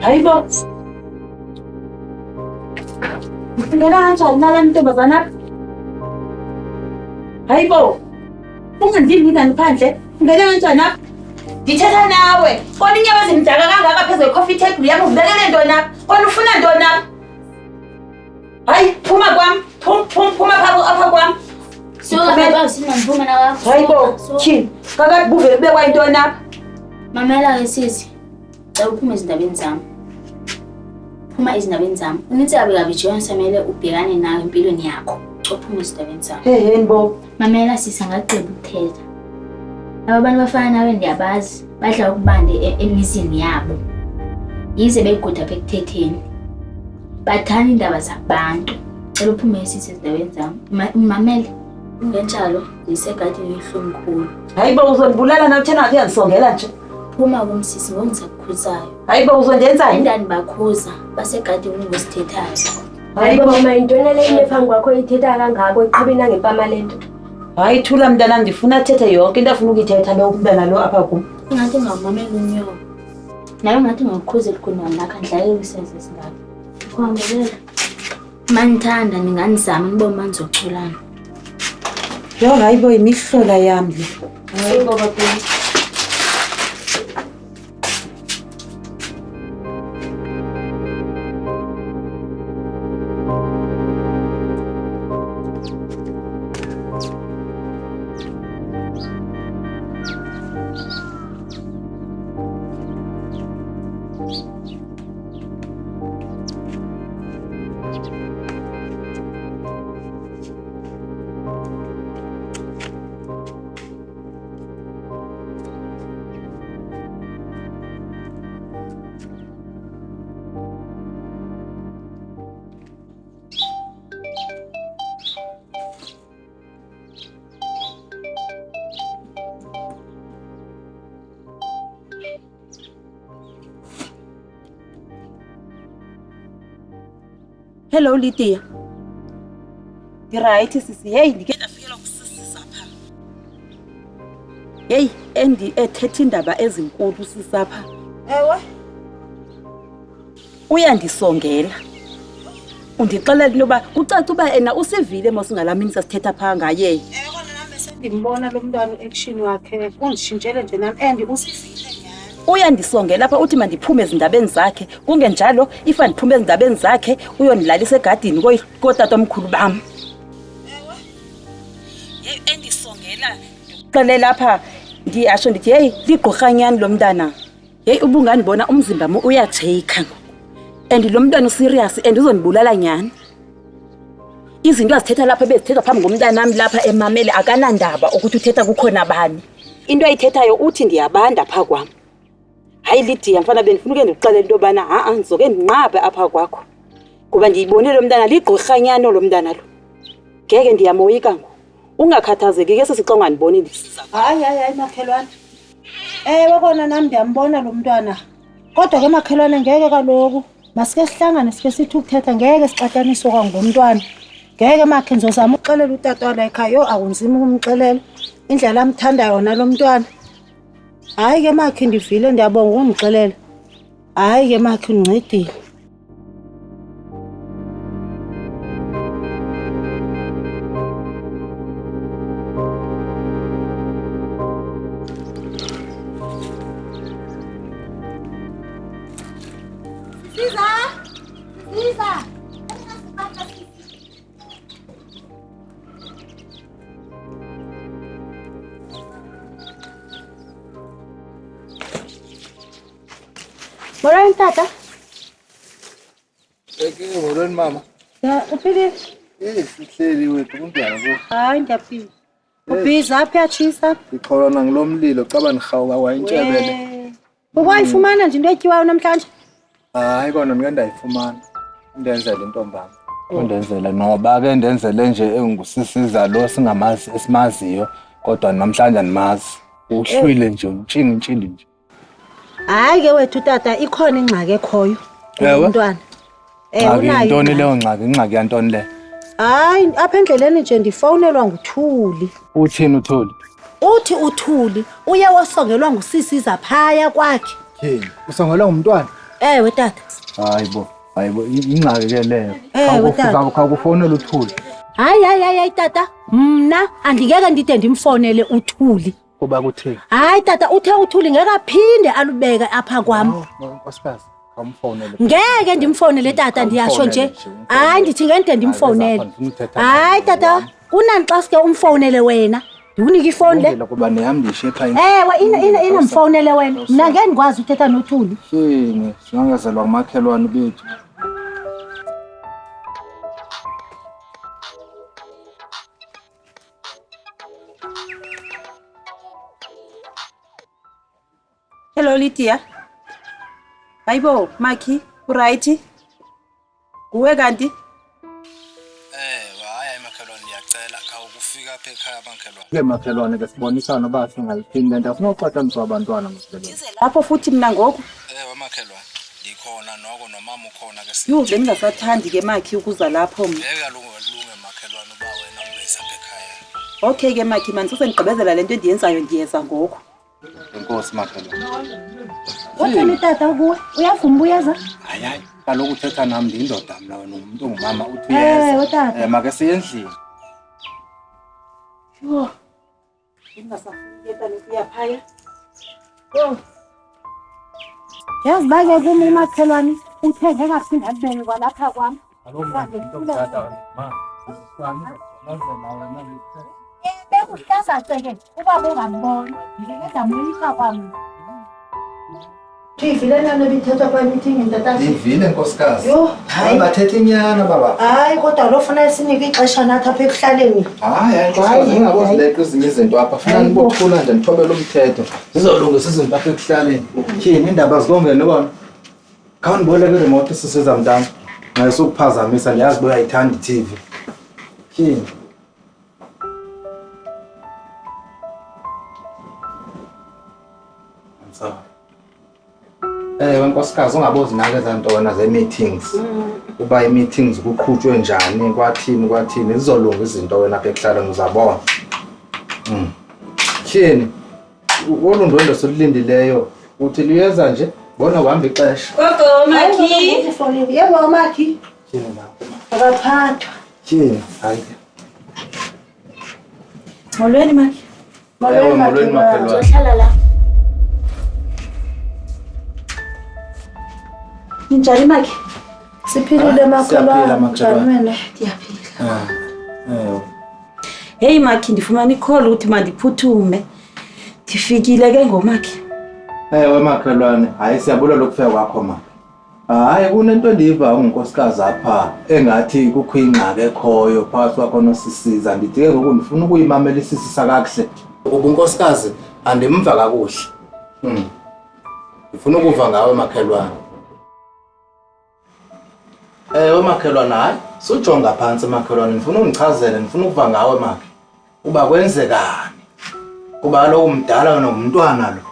Hayibo. Ngela kanjani nala ntombazana? Hayibo. Ungandini ngani phandle? Ngela kanjani? Ngithetha nawe. Kona inyama zimdaka kangaka phezulu coffee table yami ubekele ntoni apha? Kona ufuna ntoni apha? Hayi, phuma kwami. Phuma apha kwami. Suka baba sinamphuma na wakho. Hayibo, tyhini. Kakade buvele bekwa intoni apha? Mamela ke sisi. Awuphuma ezindabeni zami. Phuma ezindabeni zami. Unithi kabi John samele ubhekane nawe empilweni yakho. Uphuma ezindabeni zami. Hey Mbo. Mamela sisi angaqeda ukuthetha. Abantu bafana nawe ndiyabazi. Badla ukubande emizini yabo. Yize begoda bekuthetheni. Bathanda indaba zabantu. Cela uphume sisi ezindabeni zami. Mamela ngenjalo ngisegadini ehlomkhulu. Hayibo uzondibulala nawe thena ngathi yandisongela nje. Phuma kumsisi ngongisakukhuzayo. Hayibo uzondenzani? Indani bakhuza basegadini ngosithethayo. Hayibo mama intoni le phambi kwakho ithetha kangako iqhubina ngempama lento. Hayi thula mntana ndifuna thethe yonke into afuna ukuyithetha lo umntana lo apha kum. Ingathi ngawumamela unyoko. Nawe ngathi ngakukhuza likhona lakha ndlaye isenzwe singaka. Kuhambelela. Manithanda ninganizama nibone manizoculana. Yo hayibo imihlola yami le. Hayibo baba. Hello Lydia. Right sisi. Hey ndike ndafikela kusisi apha. Hey ethetha indaba ezinkulu sisi apha. Ewe. Uyandisongela. Undixelela noba ucaca uba ena usivile mosingalamini sasithetha pha ngaye. Ewe kona nami sendimbona lo mntwana action wakhe undishintshele nje nami and usivile nyani. Uyandisongela apha uthi mandiphume ezindabeni zakhe. Kungenjalo ifa ndiphume ezindabeni zakhe uyonilalisa egadini kotata omkhulu bam. Ewe. Hey endisongela ndixelela apha ndiyasho ndithi hey ligqorhanyani lo mntana. Hey ubungandibona umzimba mo uyajeka. And lo mntwana userious and uzondibulala nyani. Izinto azithetha lapha bezithetha phambi ngomntana nami lapha emamele akanandaba ukuthi uthetha kukhona bani. Into ayithethayo uthi ndiyabanda pha kwami. Hayi Lydia mfana bendifunuke ndikuxelela into bana ngizoke ndinqabe apha kwakho. Kuba ndiyibonile lo mntana ligqorhanyano lo mntana lo. Ngeke ndiyamoyika ngo. Ungakhathazeki ke sesixa ungandiboni ndisiza. Hayi makhelwane. Ewe kona nami ndiyambona lo mntwana. Kodwa ke makhelwane ngeke kaloku masike sihlangane sike sithi ukuthetha ngeke sixatanise kwangomntwana. Ngeke makhe ngizozama ukuxelela utata wala ekhaya yo akunzima ukumxelela indlela amthanda yona lo mntwana. Hayi ke makhe ndivile ndiyabonga ungixelela. Hayi ke makhe ungincedile. Siza. Morning tata. Morning mama. Ya uphile? Sihleli wethu kunjani bo? Hayi ndiyaphila. Ubhiza apha yachisa? Ikhona ngilomlilo caba nihawuka wayintshebele. Ukwayifumana nje into etyiwayo namhlanje? Hayi kona ngeke ndayifumana. Ndenzele intombami. Undenzela noba ke ndenzele nje engusisiza lo singamazi esimaziyo kodwa namhlanje animazi. Uhlwile nje untshingintshili nje. Hayi ke wethu tata ikhona ingxaki ekhoyo umntwana. Unayo intoni leyo ngxaki? Ingxaki yantoni le? Hayi apha endleleni nje ndifonelwa nguThuli. Uthini uThuli? Uthi uThuli uye wasongelwa ngusisiza phaya kwakhe. Yini? Usongelwa ngumntwana? Ewe tata. Hayibo ingxaki ke leyo. Ewe tata. Khawukufonela uThuli. Hayi tata. Mna andingeke ndide ndimfonele uThuli. Kuba kuthini? Hayi tata, uthe uThuli ngeke aphinde alubeke apha kwam. Nkosikazi, khawumfonele. Ngeke ndimfonele tata, ndiyasho nje. Hayi ndithi ngeke ndimfonele. Hayi tata, kunani xa sike umfonele wena? Ndikunike ifoni le. Kuba nihambishe ekhaya. Ewe inamfonele wena. Mna ngeke ndikwazi uthetha noThuli. Yini, singangazelwa kumakhelwane bethu. Hello Lydia. Hayibo, Maki, uright? Kuwe kanti? Hayi makhelwane ngiyacela khawukufika apha ekhaya makhelwane. Ke makhelwane ke sibonisana ba singayiphindi lento afuna uqhathaniswa abantwana makhelwane. Lapho futhi mina ngoku. Makhelwane. Ndikhona noko nomama ukhona ke Yho, bengingasathandi ke Maki ukuza lapho mina. Ngeke lunge makhelwane uba wena ungeza apha ekhaya. Okay ke Maki, manje sendigqibezela lento endiyenzayo ndiyeza ngoku. Enkosi makhelwane. Uthini tata kuwe? Uyavuma uyeza? Hayi, kaloku uthetha nami ndindoda mna wena umuntu ongumama uthi uyeza. Tata. Make siye endlini. Yho. Bengingasafuni ke ukuya phaya. Yho. Yazi bake kimi umakhelwane uthe ngeke aphinde abeke kwalapha kwami. Bekuhlasa ceke uba bongambona ngeke damuyisa kwami. Ivile nalo bithetha kwa meeting ntatata. Ivile nkosikazi. Yo, hayi bathethe inyana baba. Hayi kodwa lo funa isinike ixesha nathi apha ekuhlaleni. Hayi nkosikazi ngingabozileqa ezinye izinto apha. Funa nibothula nje nithobele umthetho. Sizolungisa izinto apha ekuhlaleni. Tyhini indaba zikongene kona. Khawundiboleke iremote sisiza mntana. Ngayisukuphazamisa ndiyazi uba uyayithanda iTV. Tyhini. Nkosikazi ungabozi nake zanto wena ze-meetings. Uba i-meetings kuqhutshwe njani, kwathini, zizolunga izinto wena apha ekuhlaleni uzabona. Tyhini, olu ndwendwe silulindileyo, uthi luyeza nje, bona uhamba ixesha. Gogo, Maki. Yebo Maki. Tyhini na. Akaphathwa. Tyhini, hayi. Molweni Maki. Molweni makhelwane. Uzohlala la. Ninjani Maki? Siphilile Siyaphila, makhelwane. Njani? Ndiyaphila. Ewe. Hey Maki, ndifumana i-call uthi mandiphuthume. Ndifikile ke ngoMaki. Ewe makhelwane, hayi siyabulela ukufika kwakho ma. Hayi kunento endiyiva ungunkosikazi apha engathi kukho ingxaki ekhoyo phakathi kwakho nosisiza. Ndithi ke ngoku ndifuna ukuyimamela isisisa kakuhle. Ubunkosikazi andimva kakuhle. Ndifuna ukuva ngawe makhelwane. Ewe makhelwane, hayi sujonga phansi makhelwane, ndifuna undichazele, ndifuna ukuva ngawe makhe. Uba kwenzekani? Kuba lo umdala nomntwana lo.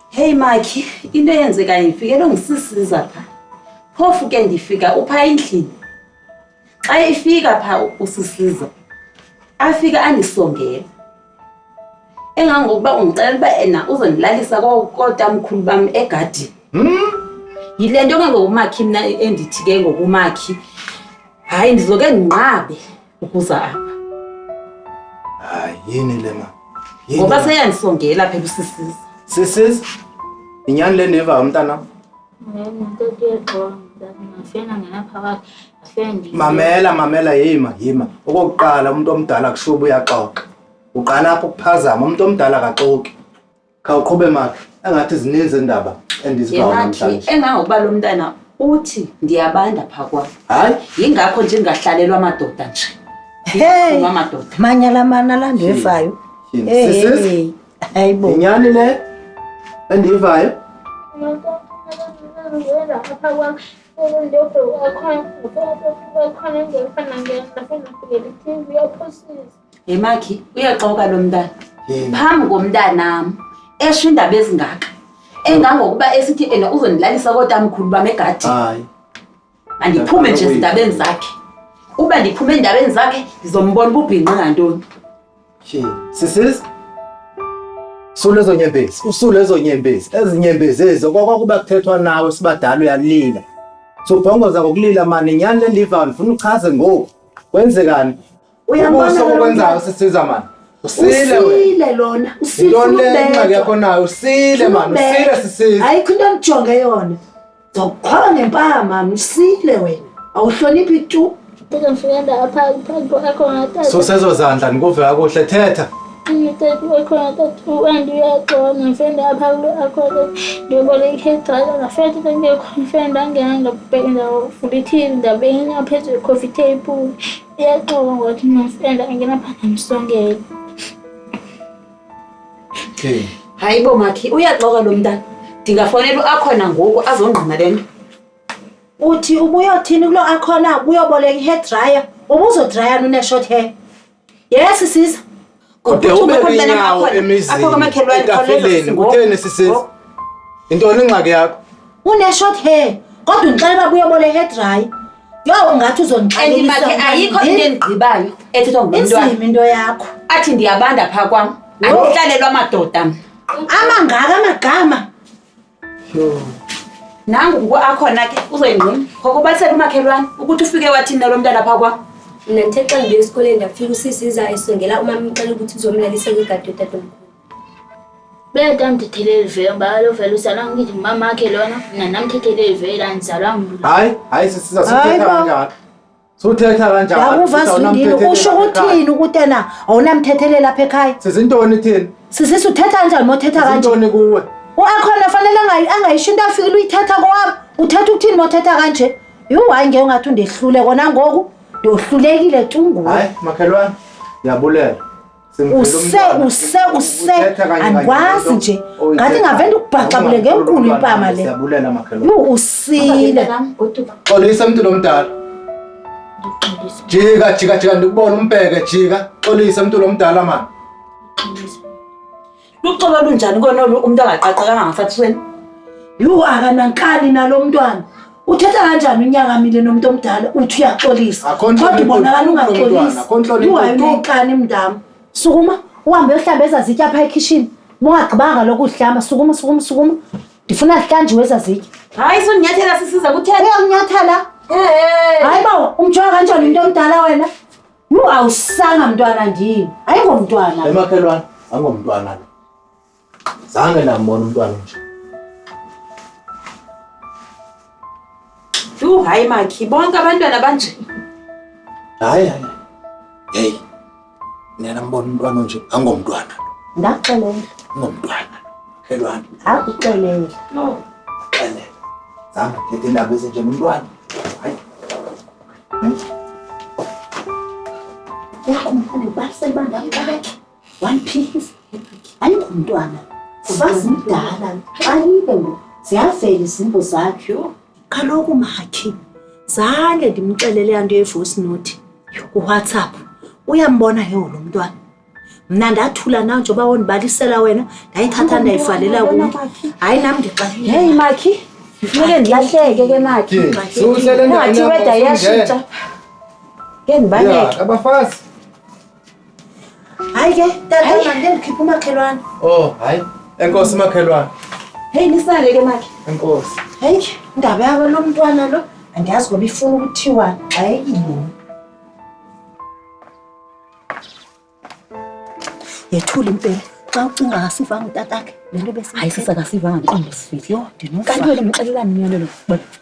Hey Maki, into eyenzekayo ifikele ngisisiza pha. Phofu ke ndifika upha endlini. Xa ifika pha usisiza, afika andisongela. Engangokuba ungicela uba ena uzondilalisa kotamkhulu bam egadini. Yile nto kangokuMaki mna endithi ke ngokuMaki. Hayi ndizoke ndinqabe ukuza apha. Hayi yini le ma? Ngoba seyandisongela phela usisiza. Sisiza? Inyani le ndiva umntana? Mamela yima. Okokuqala umuntu omdala kushuba uyaxoxa. Uqala apho ukuphazama umuntu omdala akaxoki. Khawuqhube makhe. Engathi zininzi indaba endizivayo namhlanje. Engangokuba lo mntana uthi ndiyabanda pha kwami. Hayi, yingakho nje ngahlalelwa amadoda nje. Hey, amadoda. manyala manala ndivayo. Sisiza? Hayibo. Inyani le endivayo? Maki, uyaxoka lo mntana. Phambi komntanam esho indaba ezingaka. Engangokuba esithi ena uzondilalisa kotamkhulu bam egadini. Hayi. Andiphume nje ezindabeni zakhe. Uba ndiphume endabeni zakhe, ndizombona ububhinqa ngantoni. Sisiza? Usule ezo nyembezi, usule ezo nyembezi. Ezinyembezi ezo kwakuba kuthethwa nawe sibadala uyalila. So bhongoza ngokulila mani nyani leliva ngifuna uchaze ngoku. Kwenzekani? Uyabona ukwenzayo sisiza mani. Usile lona, usile. Lona incwadi yakho nayo, usile mani, usile sisiza. Ayikho into engijonge yona. Zoqhwa ngempama, usile wena. Awuhloniphi tu. Ngifunda apha akhona tata. So sezo zandla nikuve kakuhle thetha. Ngithethe akhona tata andiyaqona ngifunda apha akhona ndiyobole ikhethana ngafethe ngekho ngifunda ngangabheka ufulithini ndabeni aphethe coffee table iyaqoka ngokuthi ngifunda ngena phansi msongela. Okay. Hayibo Makhi, uyaxoka lo mntana. Ndingafonela akhona ngoku azongqina lento. Uthi ubuyothini kulo akhona uyoboleka i-hair dryer, ubuzodrya une short hair. Yes sisiza. Kodwa ube inyawo emizini. Etafuleni kutheni sisiza? Intoni ingxaki yakho? Une short hair. Kodwa ungixela uyoboleka i-hair dryer. Yo ungathi uzonixelisa. Makhi ayikho into endigqibayo ethethwa ngumntwana. Inzima into yakho. Athi ndiyabanda pha kwam. Andihlalelwa amadoda. Amangaka amagama. Nangu ngoku akhona ke uzoyingqina. Ngokubathela umakhelwane ukuthi ufike wathini lo mntana pha kwam. Mina ngithe xa ngiye esikoleni ndafika usisiza esongela umama umcela ukuthi uzomlalisa kwigadi tatomkhulu. Beta mthethelele vele ngoba lo vele usala ngithi mama wakhe lona mina namthethelele vele anizalwa ngulo. Hayi sisiza sithetha kanjani? Suthetha kanjani? Yakuva Zindile usho ukuthini ukuthi na awunamthethelele lapha ekhaya? Sizintoni thini? Sisisa uthetha kanjani mothetha kanje? Sizintoni kuwe? Akhona fanele angayishinto afike uyithetha kwami. Uthetha ukuthini mothetha kanje? Hayi ngeke ungathi undehlule kona ngoku. Ndohlulekile tungu. Hayi makhelwane. Yabulela. Use andikwazi nje ngathi ngavenda ukubhacabule ngenkulu impama le. Siyabulela makhelwane. Usile. Xolisa umuntu lomdala. Jika ndikubona umbheke jika. Xolisa umuntu lomdala mani. Luxolo lunjani kona umuntu angaqaqekanga ngasathweni? Akanankani nalo mntwana. Uthetha kanjani unyakamile nomuntu omdala uthi uyaxolisa. Kodwa ubonakala ungaxolisi. Uyinkani mndamo. Sukuma uhambe uyohlamba izitya apha ekitchen. Ungagqibanga lokuhlamba sukuma. Ndifuna sihlanjiwe ezazitya. Hayi sonyathela sisiza kutheni? Uyanyathela? Hayi ba umjoya kanjani umuntu omdala wena? Awusanga mntwana ndini. Ayingomntwana. Emakhelwane angomntwana lo. Zange nambona umntwana nje. Hayi Makhi, bonke abantwana banje. Hayi. Hey. Nina mbona umntwana nje angomntwana. Ndaxelela. Ngomntwana. Makhelwane. Akuxelela. No. Xele. Zange thethe indaba ezinje nomntwana. Hayi. Yakumfane basebanda bakhe. One piece. Ayingumntwana. Sazimdala. Ayibe ngo. Siyafela izimbo zakhe. Kaloku Makhi. Zange ndimxelele yanto ye-voice note ku-WhatsApp. Uyambona lo mntwana. Mina ndathula nawe njengoba wondibalisela wena, ndayithatha ndayivalela kuwe. Hayi nami ndixelile. Hey Makhi, ngeke ndilahleke ke Makhi. Siuhlele Ngathi weda iyashintsha. Ke ndibaleke. Abafazi. Hayi ke, tata manje ndikhipha umakhelwane. Hayi. Enkosi makhelwane. Hey nisale ke Makhi. Enkosi. Hayi, indaba yabo lo mntwana lo, andiyazi ngoba ifuna ukuthiwa. Hayi yini. Yethula impela. Xa ucinga akasivanga utatakhe, lento bese. Hayi sisakasivanga nqondo sifile. Yo, ndinofa. Kanti wena umxelelani myalelo?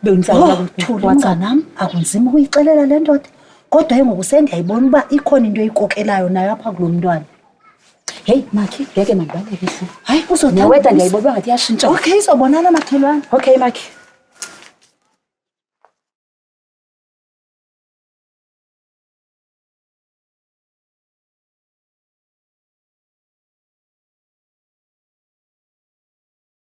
Bengitsala Thula mnganami, akunzima ukuyixelela le ndoda. Kodwa ngoku sendiyayibona uba ikhona into eyikokelayo nayo apha kulo mntwana. Hey Makhi, ngeke mandibaleke hlo. Hayi uzothanda. Naweda ndiyayibona ngathi iyashintsha. Okay, izobonana makhelwane. Okay Makhi.